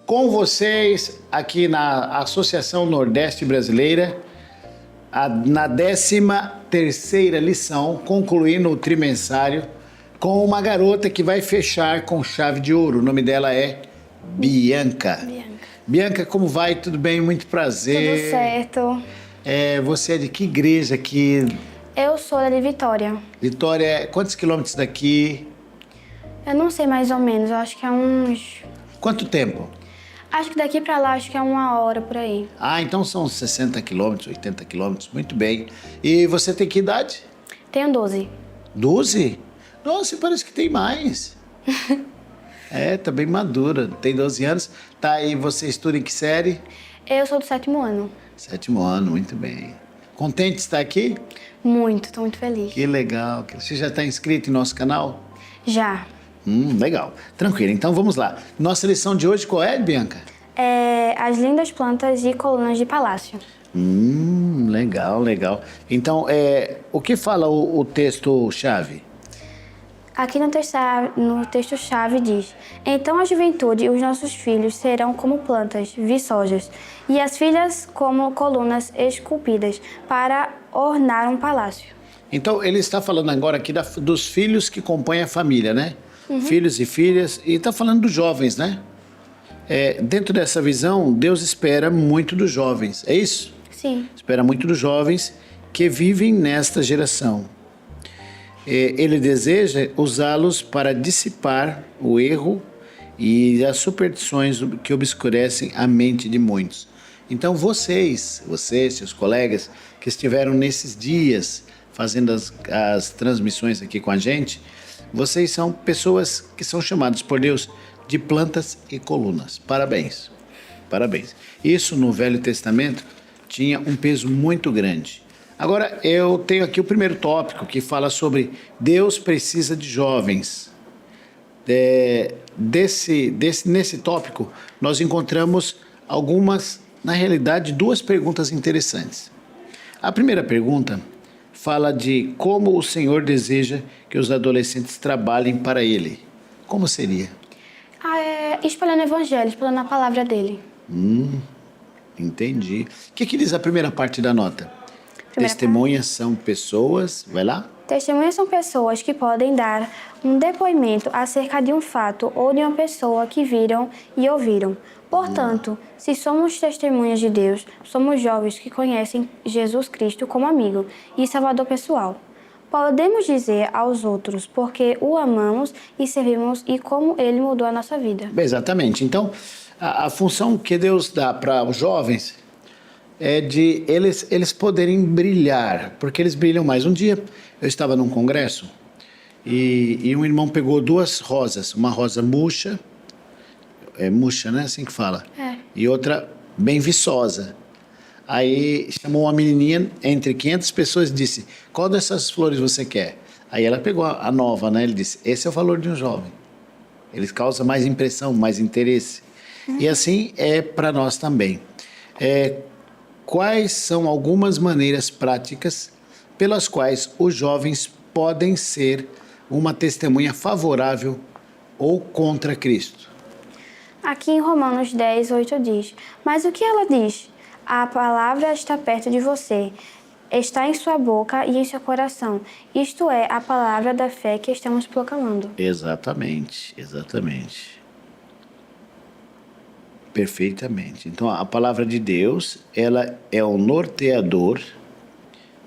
Com vocês, aqui na Associação Nordeste Brasileira, na 13ª lição, concluindo o trimensário, com uma garota que vai fechar com chave de ouro. O nome dela é Bianca. Bianca, como vai? Tudo bem? Muito prazer. Tudo certo. Você é de que igreja aqui? Eu sou da de Vitória. Vitória, quantos quilômetros daqui? Eu não sei mais ou menos, eu acho que é uns... Quanto tempo? Acho que daqui pra lá, acho que é 1 hora por aí. Ah, então são 60 quilômetros, 80 quilômetros, muito bem. E você tem que idade? Tenho 12. 12? Nossa, parece que tem mais. Tá bem madura, tem 12 anos. Tá, e você estuda em que série? Eu sou do 7º ano. 7º ano, muito bem. Contente de estar aqui? Muito, tô muito feliz. Que legal. Você já está inscrito em nosso canal? Já. Legal. Tranquilo, então vamos lá. Nossa lição de hoje qual é, Bianca? As lindas plantas e colunas de palácio. Legal, legal. Então, o que fala o texto-chave? Aqui no texto-chave diz: então a juventude e os nossos filhos serão como plantas viçosas, e as filhas como colunas esculpidas para ornar um palácio. Então, ele está falando agora aqui dos filhos que compõem a família, né? Filhos e filhas, e está falando dos jovens, né? Dentro dessa visão, Deus espera muito dos jovens, é isso? Sim. Espera muito dos jovens que vivem nesta geração. Ele deseja usá-los para dissipar o erro e as superstições que obscurecem a mente de muitos. Então vocês, seus colegas que estiveram nesses dias fazendo as transmissões aqui com a gente, vocês são pessoas que são chamadas por Deus de plantas e colunas. Parabéns, parabéns. Isso no Velho Testamento tinha um peso muito grande. Agora, eu tenho aqui o primeiro tópico que fala sobre Deus precisa de jovens. Nesse tópico, nós encontramos na realidade, 2 perguntas interessantes. A primeira pergunta fala de como o Senhor deseja que os adolescentes trabalhem para Ele. Como seria? Espalhando o evangelho, espalhando a palavra dele. Entendi. O que diz a primeira parte da nota? Testemunhas são pessoas... Vai lá? Testemunhas são pessoas que podem dar um depoimento acerca de um fato ou de uma pessoa que viram e ouviram. Portanto, se somos testemunhas de Deus, somos jovens que conhecem Jesus Cristo como amigo e salvador pessoal. Podemos dizer aos outros porque o amamos e servimos e como ele mudou a nossa vida. Exatamente. Então, a função que Deus dá para os jovens é de eles poderem brilhar, porque eles brilham mais. Um dia eu estava num congresso e um irmão pegou 2 rosas, uma rosa murcha, murcha, né? Assim que fala. E outra bem viçosa. Aí chamou uma menininha entre 500 pessoas e disse: qual dessas flores você quer? Aí ela pegou a nova, né? Ele disse: esse é o valor de um jovem. Eles causam mais impressão, mais interesse. E assim é para nós também. Quais são algumas maneiras práticas pelas quais os jovens podem ser uma testemunha favorável ou contra Cristo? Aqui em Romanos 10:8 diz: mas o que ela diz? A palavra está perto de você, está em sua boca e em seu coração. Isto é a palavra da fé que estamos proclamando. Exatamente, exatamente. Perfeitamente. Então, a palavra de Deus, ela é o norteador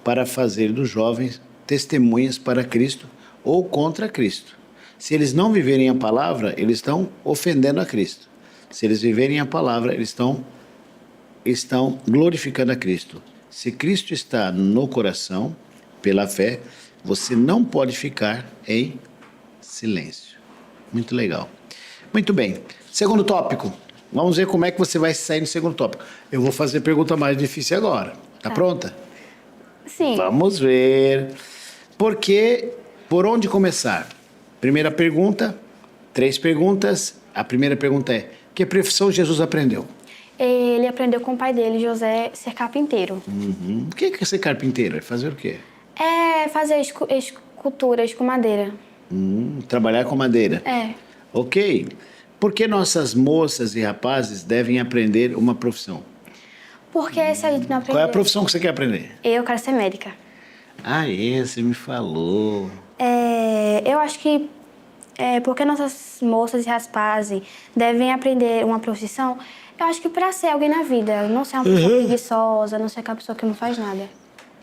para fazer dos jovens testemunhas para Cristo ou contra Cristo. Se eles não viverem a palavra, eles estão ofendendo a Cristo. Se eles viverem a palavra, eles estão glorificando a Cristo. Se Cristo está no coração, pela fé, você não pode ficar em silêncio. Muito legal. Muito bem. Segundo tópico. Vamos ver como é que você vai sair no segundo tópico. Eu vou fazer a pergunta mais difícil agora. Tá pronta? Sim. Vamos ver. Por onde começar? Primeira pergunta, 3 perguntas. A primeira pergunta é: que profissão Jesus aprendeu? Ele aprendeu com o pai dele, José, ser carpinteiro. O que é ser carpinteiro? É fazer o quê? É fazer esculturas com madeira. Trabalhar com madeira. É. Ok. Por que nossas moças e rapazes devem aprender uma profissão? Porque se a gente não aprender... Qual é a profissão que você quer aprender? Eu quero ser médica. Ah, você me falou. Eu acho que porque nossas moças e rapazes devem aprender uma profissão, eu acho que para ser alguém na vida, não ser uma pessoa preguiçosa, não ser aquela pessoa que não faz nada.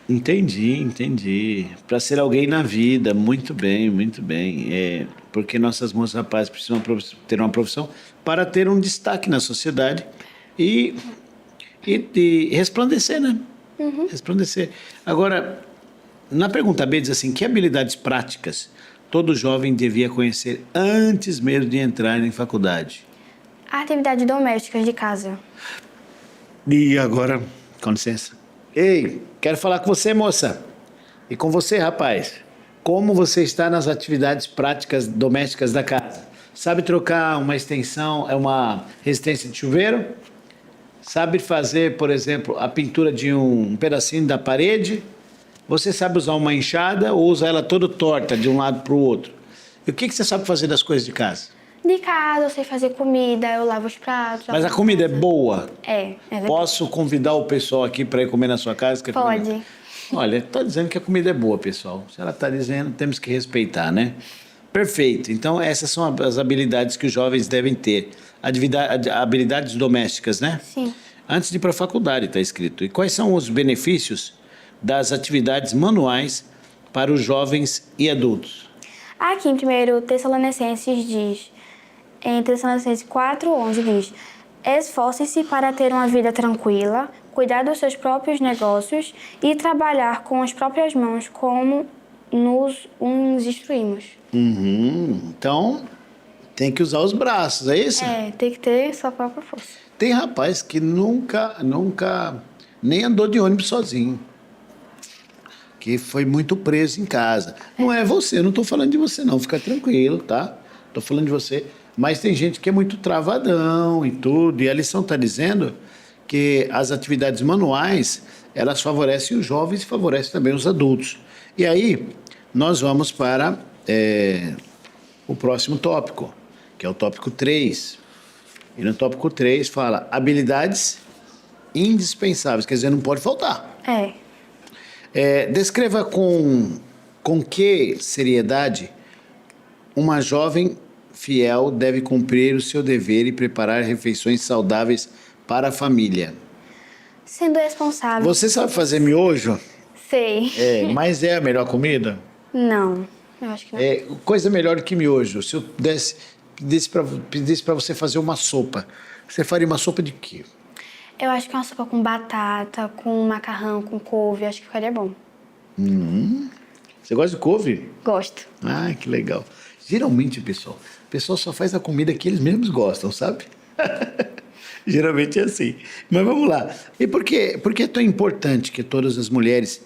Entendi. Para ser alguém na vida, muito bem, muito bem. Porque nossas moças e rapazes precisam ter uma profissão para ter um destaque na sociedade e resplandecer, né? Resplandecer. Agora, na pergunta B diz assim, que habilidades práticas todo jovem devia conhecer antes mesmo de entrar em faculdade? Atividades domésticas de casa. E agora, com licença. Ei, quero falar com você, moça. E com você, rapaz. Como você está nas atividades práticas domésticas da casa? Sabe trocar uma extensão, uma resistência de chuveiro? Sabe fazer, por exemplo, a pintura de um pedacinho da parede? Você sabe usar uma enxada ou usa ela toda torta de um lado para o outro? E o que você sabe fazer das coisas de casa? De casa, eu sei fazer comida, eu lavo os pratos. Mas a comida é boa? É verdade. Posso convidar o pessoal aqui para ir comer na sua casa? Pode. Olha, está dizendo que a comida é boa, pessoal. Se ela está dizendo, temos que respeitar, né? Perfeito. Então, essas são as habilidades que os jovens devem ter. Habilidades domésticas, né? Sim. Antes de ir para a faculdade, está escrito. E quais são os benefícios das atividades manuais para os jovens e adultos? Aqui em 1 Tessalonicenses diz, em Tessalonicenses 4:11 diz: esforcem-se para ter uma vida tranquila, cuidar dos seus próprios negócios e trabalhar com as próprias mãos como nos instruímos. Então, tem que usar os braços, é isso? Tem que ter sua própria força. Tem rapaz que nunca nem andou de ônibus sozinho. Que foi muito preso em casa. Não é você, eu não estou falando de você não, fica tranquilo, tá? Estou falando de você. Mas tem gente que é muito travadão e tudo. E a lição está dizendo que as atividades manuais, elas favorecem os jovens e favorecem também os adultos. E aí, nós vamos para o próximo tópico, que é o tópico 3. E no tópico 3 fala habilidades indispensáveis, quer dizer, não pode faltar. Descreva com que seriedade uma jovem fiel deve cumprir o seu dever e preparar refeições saudáveis para a família. Sendo responsável. Você sabe fazer miojo? Sei. Mas é a melhor comida? Não, eu acho que não. Coisa melhor que miojo. Se eu pedisse para você fazer uma sopa, você faria uma sopa de quê? Eu acho que uma sopa com batata, com macarrão, com couve, acho que ficaria bom. Você gosta de couve? Gosto. Ah, que legal. Geralmente, o pessoal só faz a comida que eles mesmos gostam, sabe? Geralmente é assim. Mas vamos lá. E por que é tão importante que todas as mulheres,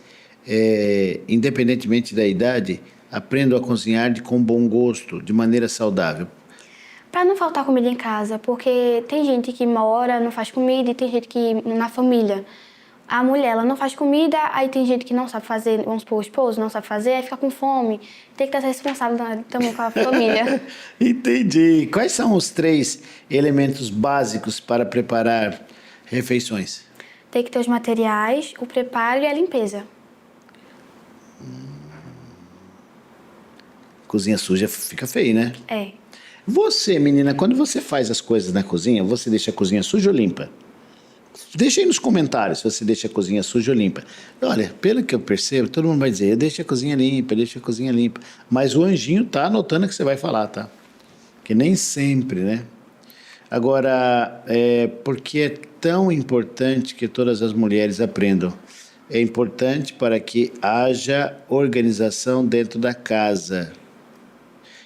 independentemente da idade, aprendam a cozinhar com bom gosto, de maneira saudável? Para não faltar comida em casa, porque tem gente que mora, não faz comida, e tem gente que na família. A mulher, ela não faz comida, aí tem gente que não sabe fazer, vamos supor, o esposo não sabe fazer, aí fica com fome. Tem que estar responsável também com a família. Entendi. Quais são os 3 elementos básicos para preparar refeições? Tem que ter os materiais, o preparo e a limpeza. Cozinha suja fica feio, né? Você, menina, quando você faz as coisas na cozinha, você deixa a cozinha suja ou limpa? Deixa aí nos comentários se você deixa a cozinha suja ou limpa. Olha, pelo que eu percebo, todo mundo vai dizer, eu deixo a cozinha limpa, eu deixo a cozinha limpa. Mas o anjinho tá anotando o que você vai falar, tá? Que nem sempre, né? Agora, por que é tão importante que todas as mulheres aprendam? É importante para que haja organização dentro da casa.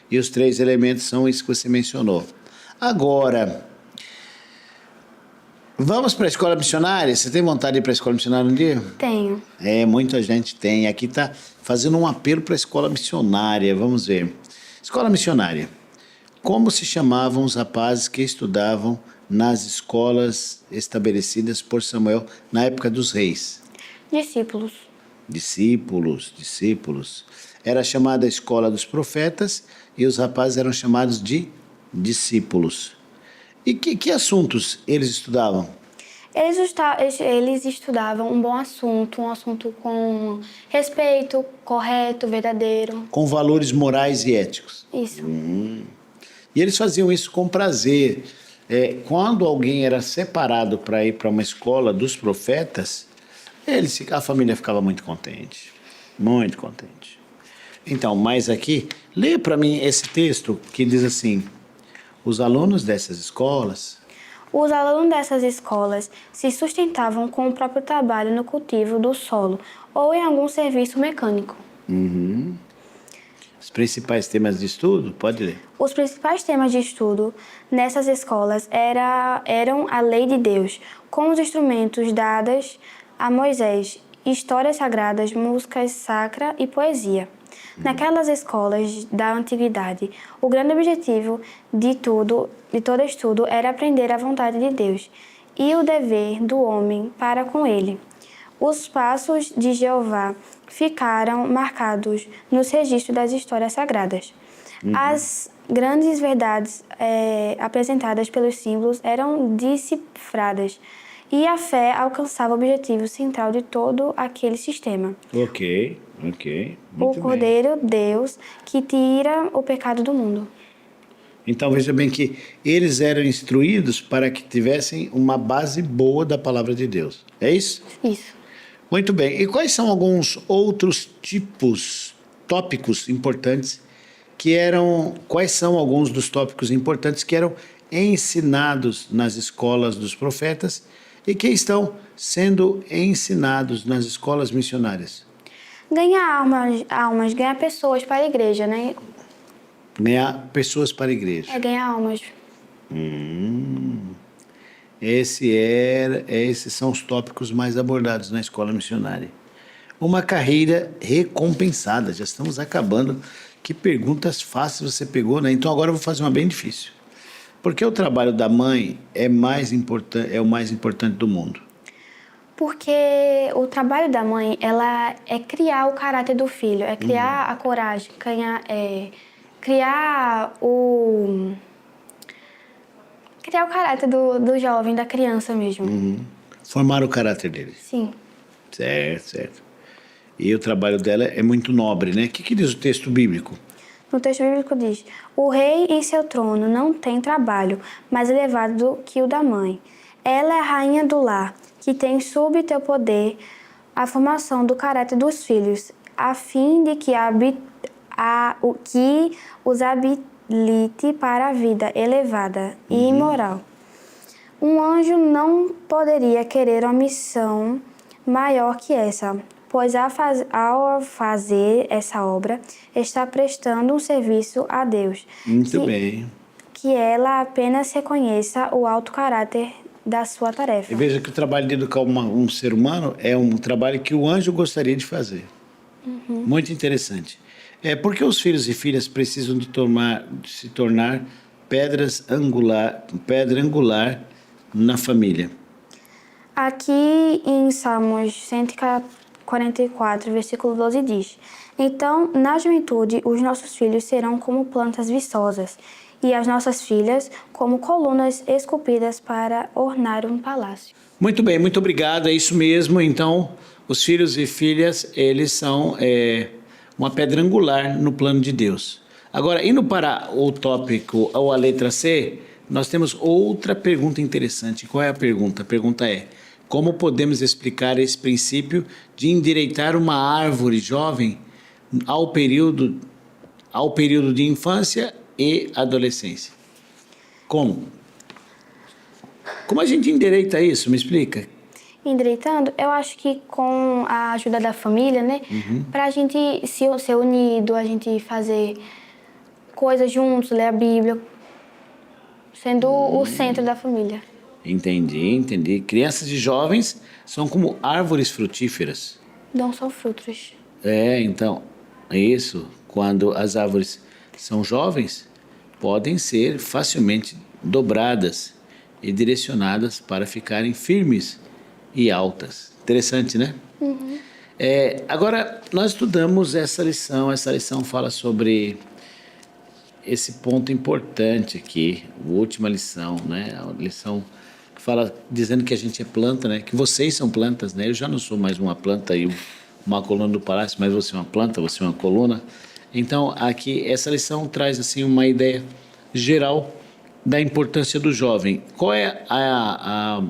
E os 3 elementos são isso que você mencionou. Agora, vamos para a escola missionária? Você tem vontade de ir para a escola missionária um dia? Tenho. Muita gente tem. Aqui está fazendo um apelo para a escola missionária. Vamos ver. Escola missionária. Como se chamavam os rapazes que estudavam nas escolas estabelecidas por Samuel na época dos reis? Discípulos. Discípulos. Era chamada a escola dos profetas e os rapazes eram chamados de discípulos. E que assuntos eles estudavam? Eles estudavam um bom assunto, um assunto com respeito, correto, verdadeiro. Com valores morais e éticos. Isso. E eles faziam isso com prazer. Quando alguém era separado para ir para uma escola dos profetas, a família ficava muito contente. Muito contente. Então, mais aqui, lê para mim esse texto que diz assim: os alunos dessas escolas Os alunos dessas escolas se sustentavam com o próprio trabalho no cultivo do solo ou em algum serviço mecânico. Os principais temas de estudo, pode ler. Os principais temas de estudo nessas escolas eram a lei de Deus, com os instrumentos dados a Moisés, histórias sagradas, músicas sacra e poesia. Naquelas escolas da antiguidade, o grande objetivo de todo estudo era aprender a vontade de Deus e o dever do homem para com ele. Os passos de Jeová ficaram marcados nos registros das histórias sagradas. As grandes verdades apresentadas pelos símbolos eram decifradas e a fé alcançava o objetivo central de todo aquele sistema. Ok. O Cordeiro Deus que tira o pecado do mundo. Então veja bem que eles eram instruídos para que tivessem uma base boa da palavra de Deus. É isso? Isso. Muito bem. E quais são alguns outros tópicos importantes quais são alguns dos tópicos importantes que eram ensinados nas escolas dos profetas e que estão sendo ensinados nas escolas missionárias? Ganhar almas, ganhar pessoas para a igreja, né? Ganhar pessoas para a igreja. Ganhar almas. Esses são os tópicos mais abordados na escola missionária. Uma carreira recompensada. Já estamos acabando. Que perguntas fáceis você pegou, né? Então agora eu vou fazer uma bem difícil. Por que o trabalho da mãe é o mais importante do mundo? Porque o trabalho da mãe, ela é criar o caráter do filho, é criar a coragem, criar o caráter do jovem, da criança mesmo. Formar o caráter dele. Sim. Certo. E o trabalho dela é muito nobre, né? O que diz o texto bíblico? No texto bíblico diz: o rei em seu trono não tem trabalho mais elevado que o da mãe. Ela é a rainha do lar, que tem sob teu poder a formação do caráter dos filhos, a fim de que os habilite para a vida elevada e imoral. Um anjo não poderia querer uma missão maior que essa, pois ao fazer essa obra, está prestando um serviço a Deus. Muito bem. Que ela apenas reconheça o alto caráter da sua tarefa. E veja que o trabalho de educar um ser humano é um trabalho que o anjo gostaria de fazer. Muito interessante. Por que os filhos e filhas precisam se tornar pedra angular na família? Aqui em Salmos 144, versículo 12 diz: então, na juventude, os nossos filhos serão como plantas viçosas, e as nossas filhas como colunas esculpidas para ornar um palácio. Muito bem, muito obrigado, é isso mesmo. Então, os filhos e filhas, eles são uma pedra angular no plano de Deus. Agora, indo para o tópico, ou a letra C, nós temos outra pergunta interessante. Qual é a pergunta? A pergunta é: como podemos explicar esse princípio de endireitar uma árvore jovem ao período de infância e adolescência? Como? Como a gente endireita isso? Me explica. Endireitando, eu acho que com a ajuda da família, né? Pra gente ser unido, a gente fazer coisas juntos, ler a Bíblia, sendo o centro da família. Entendi. Crianças e jovens são como árvores frutíferas. Não são frutos. Então, isso, quando as árvores são jovens, podem ser facilmente dobradas e direcionadas para ficarem firmes e altas. Interessante, né? Agora, nós estudamos essa lição fala sobre esse ponto importante aqui, a última lição, né? A lição que fala, dizendo que a gente é planta, né? Que vocês são plantas, né? Eu já não sou mais uma planta e uma coluna do palácio, mas você é uma planta, você é uma coluna. Então, aqui, essa lição traz, assim, uma ideia geral da importância do jovem. Qual é a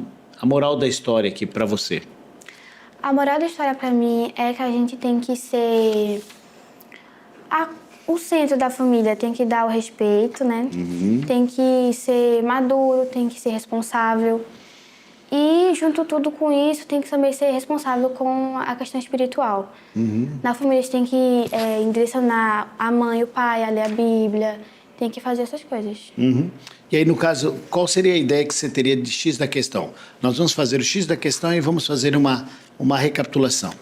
moral da história aqui para você? A moral da história para mim é que a gente tem que ser o centro da família, tem que dar o respeito, né? Tem que ser maduro, tem que ser responsável. E, junto tudo com isso, tem que também ser responsável com a questão espiritual. Na família, a gente tem que direcionar a mãe e o pai a ler a Bíblia, tem que fazer essas coisas. E aí, no caso, qual seria a ideia que você teria de X da questão? Nós vamos fazer o X da questão e vamos fazer uma recapitulação.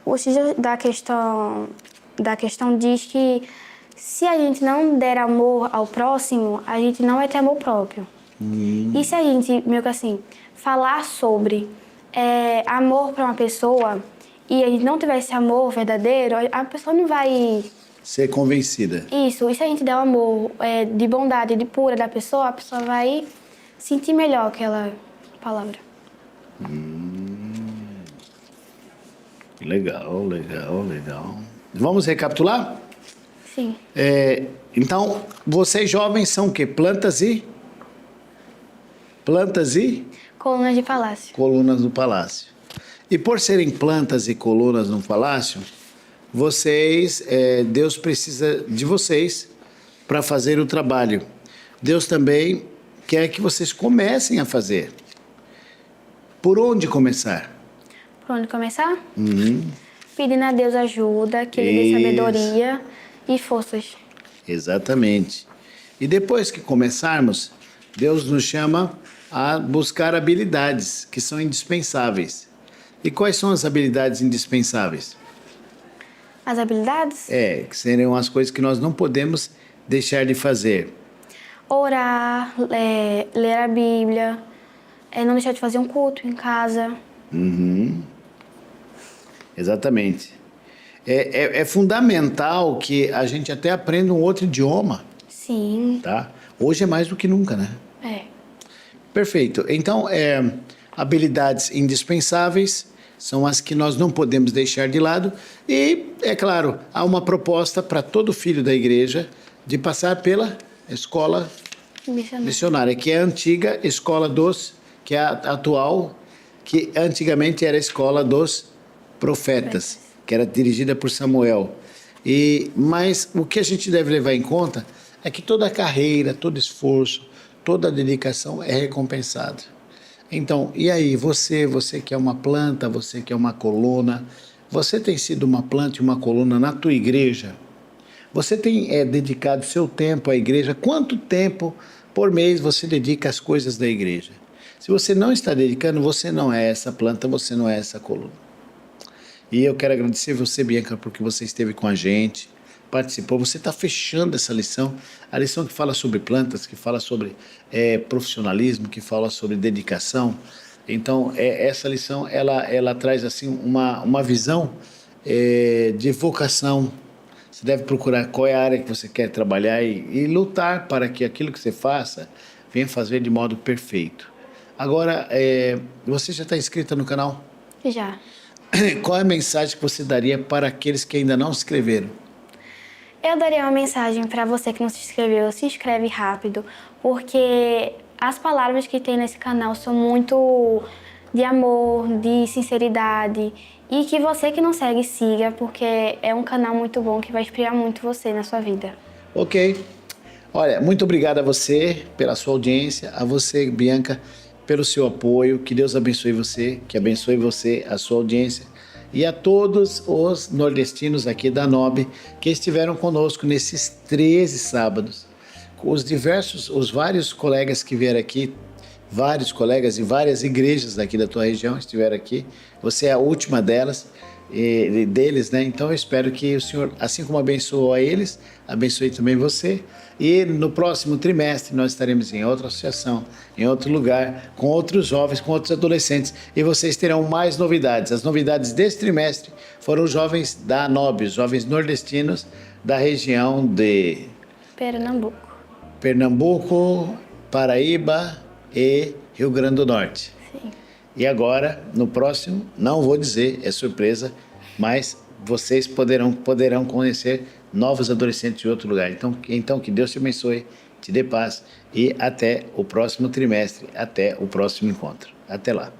O X da questão diz que se a gente não der amor ao próximo, a gente não vai ter amor próprio. E se a gente, meio que assim, falar sobre amor para uma pessoa e a gente não tiver esse amor verdadeiro, a pessoa não vai... Ser convencida. Isso. E se a gente der o amor de bondade, de pura da pessoa, a pessoa vai sentir melhor aquela palavra. Legal, legal, legal. Vamos recapitular? Sim. Então, vocês jovens são o quê? Plantas e Colunas de palácio. colunas do palácio. E por serem plantas e colunas no palácio, vocês, Deus precisa de vocês para fazer o trabalho. Deus também quer que vocês comecem a fazer. Por onde começar? Por onde começar? Pedindo a Deus ajuda, que Ele dê sabedoria e forças. Exatamente. E depois que começarmos, Deus nos chama a buscar habilidades que são indispensáveis. E quais são as habilidades indispensáveis? As habilidades? Que seriam as coisas que nós não podemos deixar de fazer. Orar, ler a Bíblia, não deixar de fazer um culto em casa. Exatamente. É fundamental que a gente até aprenda um outro idioma. Sim. Tá? Hoje é mais do que nunca, né? Perfeito. Então, habilidades indispensáveis são as que nós não podemos deixar de lado. E, é claro, há uma proposta para todo filho da igreja de passar pela escola missionária, que é a antiga escola que é a atual, que antigamente era a escola dos profetas, que era dirigida por Samuel. Mas o que a gente deve levar em conta é que toda carreira, todo esforço, toda dedicação é recompensada. Então, e aí, você que é uma planta, você que é uma coluna, você tem sido uma planta e uma coluna na tua igreja? Você tem dedicado seu tempo à igreja? Quanto tempo por mês você dedica às coisas da igreja? Se você não está dedicando, você não é essa planta, você não é essa coluna. E eu quero agradecer você, Bianca, porque você esteve com a gente, participou. Você está fechando essa lição, a lição que fala sobre plantas, que fala sobre profissionalismo, que fala sobre dedicação. Então, essa lição, ela traz assim uma visão de vocação. Você deve procurar qual é a área que você quer trabalhar e lutar para que aquilo que você faça venha fazer de modo perfeito. Agora, você já está inscrita no canal? Já. Qual é a mensagem que você daria para aqueles que ainda não se inscreveram? Eu daria uma mensagem para você que não se inscreveu, se inscreve rápido, porque as palavras que tem nesse canal são muito de amor, de sinceridade, e que você que não segue, siga, porque é um canal muito bom que vai inspirar muito você na sua vida. Ok. Olha, muito obrigado a você pela sua audiência, a você, Bianca, pelo seu apoio. Que Deus abençoe você, que abençoe você, a sua audiência, e a todos os nordestinos aqui da NOB que estiveram conosco nesses 13 sábados. Os vários colegas que vieram aqui, vários colegas e várias igrejas daqui da tua região estiveram aqui. Você é a última deles, né? Então eu espero que o Senhor, assim como abençoou a eles, abençoe também você. E no próximo trimestre nós estaremos em outra associação, em outro lugar, com outros jovens, com outros adolescentes, e vocês terão mais novidades. As novidades desse trimestre foram os jovens da NOB, os jovens nordestinos da região de Pernambuco. Pernambuco, Paraíba e Rio Grande do Norte. Sim. E agora, no próximo, não vou dizer, é surpresa, mas vocês poderão conhecer novos adolescentes de outro lugar. Então que Deus te abençoe, te dê paz e até o próximo trimestre, até o próximo encontro. Até lá.